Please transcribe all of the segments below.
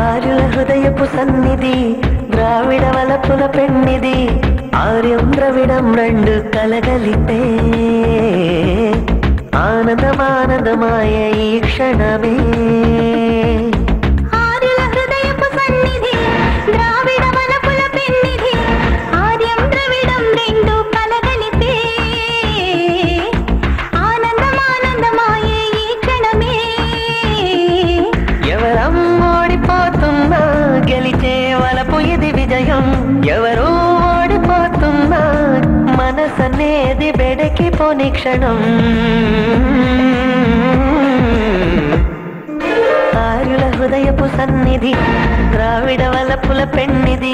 ఆర్యుల హృదయపు సన్నిధి ద్రావిడ వలపుల పెన్నిది ఆర్యం ద్రవిడం రెండు కలగలిపే ఆనందమానందమాయ ఈ క్షణమే ఎవరో ఓడిపోతున్నా మనసనేది బెడకిపోని క్షణం ఆర్యుల హృదయపు సన్నిధి ద్రావిడ వలపుల పెన్నిది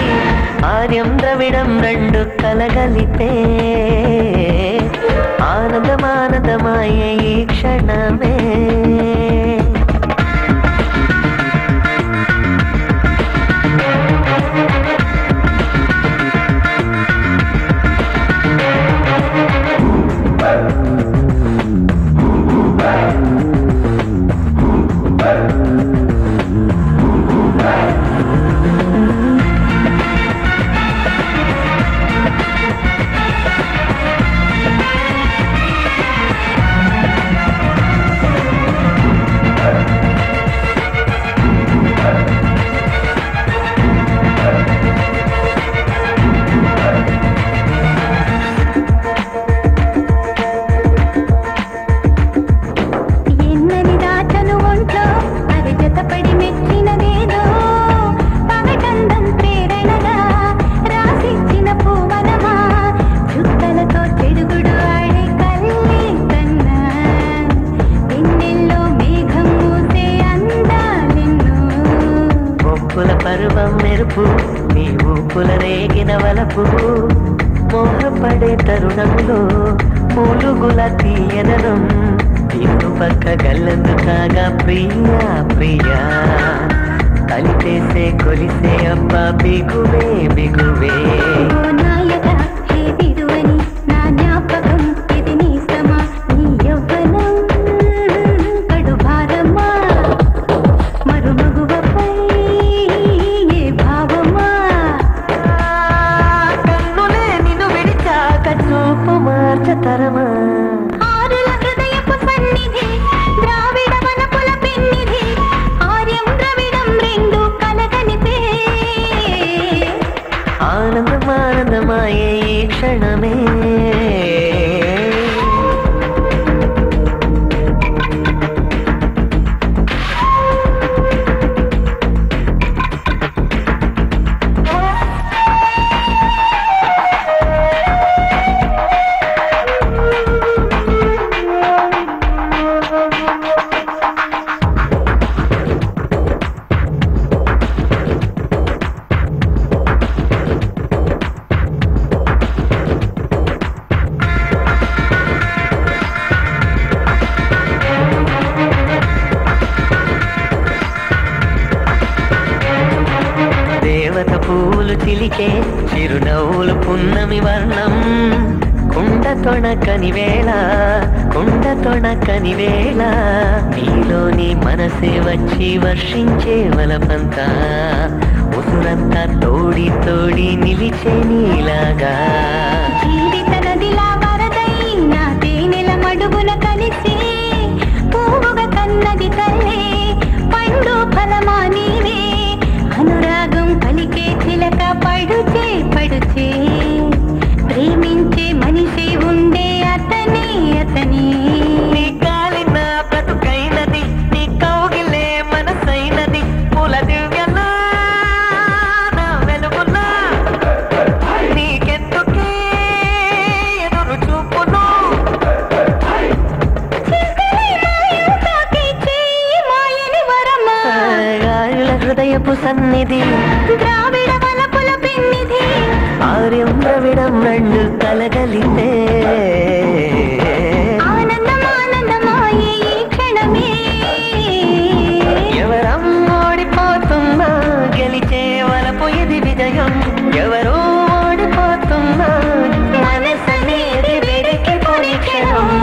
ఆర్యం ద్రవిడం రెండు కలగలిపే ఆనందమానందమాయ ఈ క్షణమే నీ ఊపుల రేగిన వలపు మోహపడే తరుణములో మూలుగుల తీయదనం ఇటు పక్క గల్లందు కాగా ప్రియా ప్రియా కలిపేసే కొలిసే అబ్బ బిగువే బిగువే ఆనందమానందమాయే ఈ క్షణమే దేవత పూలు చిలికే చిరునవ్వులు పున్నమి వర్ణం కుండ తొణకని వేళ నీలోని మనసే వచ్చి వర్షించే వలపంతా ఉసురంతా తోడి తోడి నిలిచే నీలాగా జీవిత నదిలా వరదై నా తేనెల మడుగున కలిసి పువ్వుగా కన్నది తల్లే పండు ఫలమా నీవే అనురాగం పలికే చిలక పడుచే ప్రేమించే మనిషి ఉండే అతని నీ కాలిన బ్రతుకైనది నీ కౌగిలే మనసైనది పూల దివ్యలా నా వెలుగులా నీకెందుకే అక్షరం